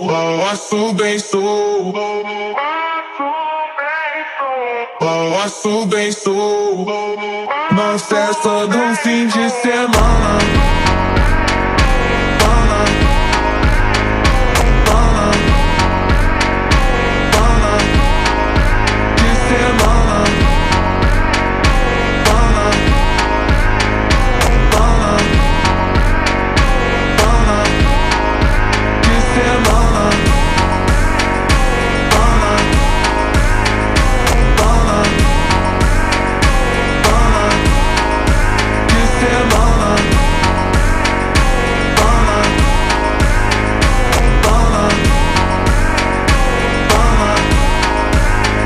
Balanço bem sou. Balanço bem sou. Na festa do fim de semana.